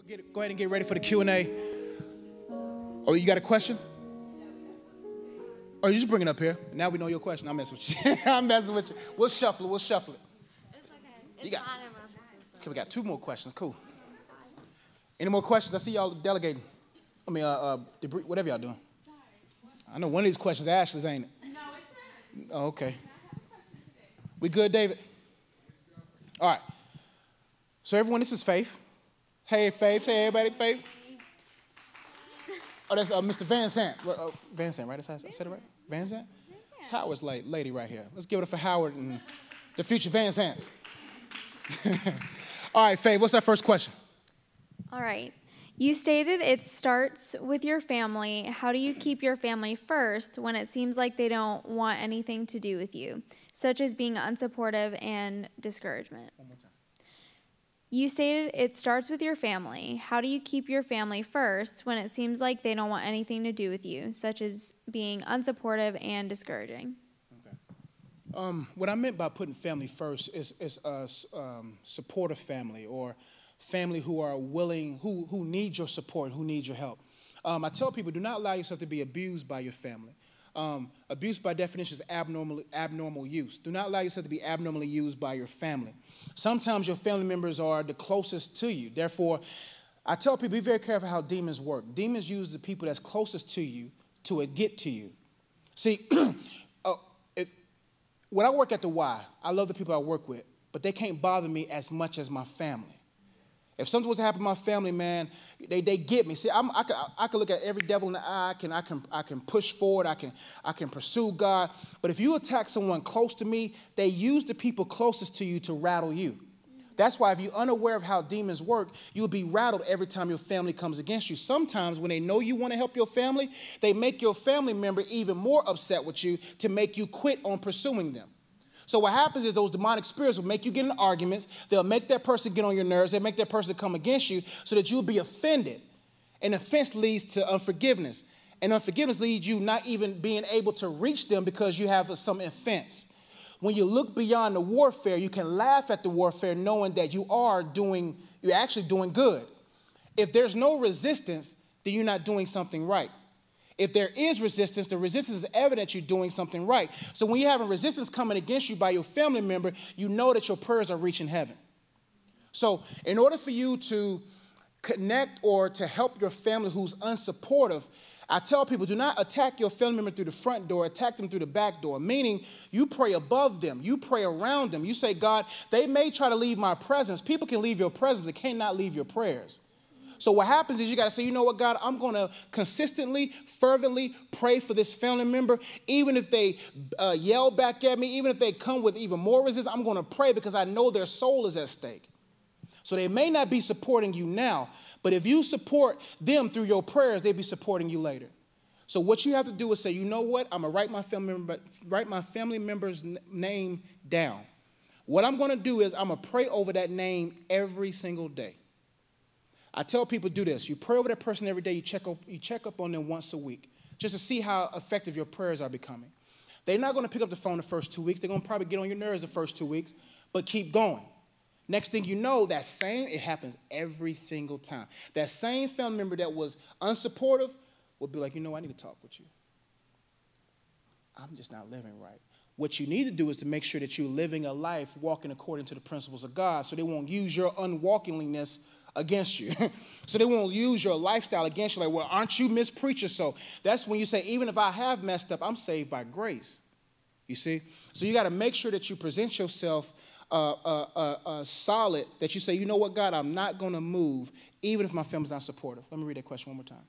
Go ahead and get ready for the Q&A. Oh, you got a question? Or you just bring it up here. Now we know your question. I'm messing with you. I'm messing with you. We'll shuffle it. It's okay. It's got, not in my system. Okay, we got 2 more questions. Cool. Any more questions? I see y'all delegating. I mean, debris, whatever y'all doing. I know one of these questions Ashley's, ain't it? No, it's not. Oh, okay. We good, David? All right. So everyone, this is Faith. Hey, Faith. Hey, everybody, Faith. Oh, that's Mr. Van Sant. Van Sant, right? That's how I said it right? Van Sant? It's Howard's lady right here. Let's give it up for Howard and the future Van Sants. All right, Faith, what's our first question? All right. You stated it starts with your family. How do you keep your family first when it seems like they don't want anything to do with you, such as being unsupportive and discouragement? One more time. You stated it starts with your family. How do you keep your family first when it seems like they don't want anything to do with you, such as being unsupportive and discouraging? Okay. What I meant by putting family first is a supportive family, or family who are willing, who need your support, who need your help. I tell people, do not allow yourself to be abused by your family. Abuse, by definition, is abnormal use. Do not allow yourself to be abnormally used by your family. Sometimes your family members are the closest to you. Therefore, I tell people, be very careful how demons work. Demons use the people that's closest to you to get to you. See, when I work at the Y, I love the people I work with, but they can't bother me as much as my family. If something was to happen to my family, man, they get me. See, I can look at every devil in the eye. I can push forward. I can pursue God. But if you attack someone close to me, they use the people closest to you to rattle you. That's why if you're unaware of how demons work, you'll be rattled every time your family comes against you. Sometimes when they know you want to help your family, they make your family member even more upset with you to make you quit on pursuing them. So what happens is those demonic spirits will make you get in arguments. They'll make that person get on your nerves. They'll make that person come against you so that you'll be offended. And offense leads to unforgiveness. And unforgiveness leads you not even being able to reach them because you have some offense. When you look beyond the warfare, you can laugh at the warfare knowing that you're actually doing good. If there's no resistance, then you're not doing something right. If there is resistance, the resistance is evident you're doing something right. So when you're having resistance coming against you by your family member, you know that your prayers are reaching heaven. So in order for you to connect or to help your family who's unsupportive, I tell people, do not attack your family member through the front door, attack them through the back door, meaning you pray above them, you pray around them. You say, God, they may try to leave my presence. People can leave your presence, they cannot leave your prayers. So what happens is you got to say, you know what, God, I'm going to consistently, fervently pray for this family member. Even if they yell back at me, even if they come with even more resistance, I'm going to pray because I know their soul is at stake. So they may not be supporting you now, but if you support them through your prayers, they'll be supporting you later. So what you have to do is say, you know what, I'm going to write my family member's name down. What I'm going to do is I'm going to pray over that name every single day. I tell people do this. You pray over that person every day. You check up on them once a week just to see how effective your prayers are becoming. They're not going to pick up the phone the first 2 weeks. They're going to probably get on your nerves the first 2 weeks, but keep going. Next thing you know, it happens every single time. That same family member that was unsupportive will be like, you know, I need to talk with you. I'm just not living right. What you need to do is to make sure that you're living a life walking according to the principles of God so they won't use your unwalkingness against you. So they won't use your lifestyle against you like, well, aren't you Miss Preacher? So that's when you say, even if I have messed up, I'm saved by grace. You see? So you got to make sure that you present yourself solid, that you say, you know what, God, I'm not going to move, even if my family's not supportive. Let me read that question one more time.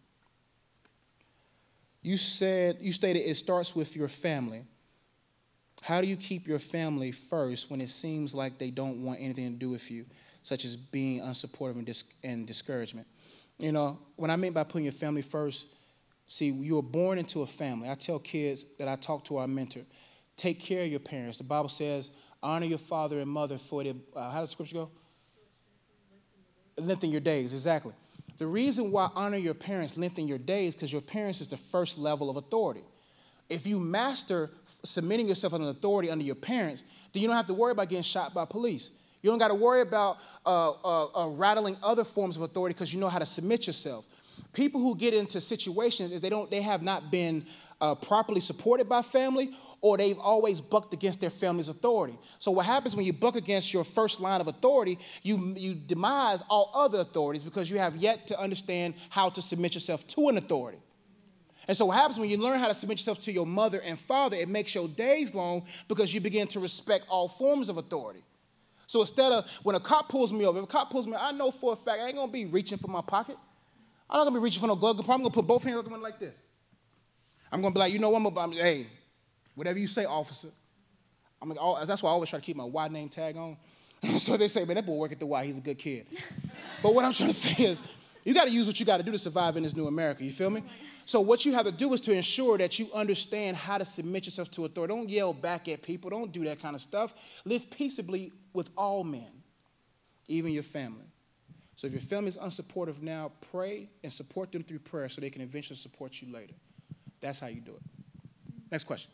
You stated it starts with your family. How do you keep your family first when it seems like they don't want anything to do with you, such as being unsupportive and discouragement? You know, what I mean by putting your family first, see, you were born into a family. I tell kids that I talk to our mentor, take care of your parents. The Bible says, honor your father and mother for their, how does the scripture go? Lengthen your days, exactly. The reason why honor your parents, lengthen your days, because your parents is the first level of authority. If you master submitting yourself under authority under your parents, then you don't have to worry about getting shot by police. You don't got to worry about rattling other forms of authority because you know how to submit yourself. People who get into situations is they have not been properly supported by family, or they've always bucked against their family's authority. So what happens when you buck against your first line of authority, you demise all other authorities because you have yet to understand how to submit yourself to an authority. And so what happens when you learn how to submit yourself to your mother and father, it makes your days long because you begin to respect all forms of authority. So instead of, when a cop pulls me over, if a cop pulls me over, I know for a fact I ain't going to be reaching for my pocket. I'm not going to be reaching for no glove compartment. I'm going to put both hands up like this. I'm going to be like, you know what, hey, whatever you say, officer. That's why I always try to keep my Y name tag on. So they say, man, that boy work at the Y, he's a good kid. But what I'm trying to say is, you got to use what you got to do to survive in this new America, you feel me? So what you have to do is to ensure that you understand how to submit yourself to authority. Don't yell back at people. Don't do that kind of stuff. Live peaceably with all men, even your family. So if your family is unsupportive now, pray and support them through prayer so they can eventually support you later. That's how you do it. Next question.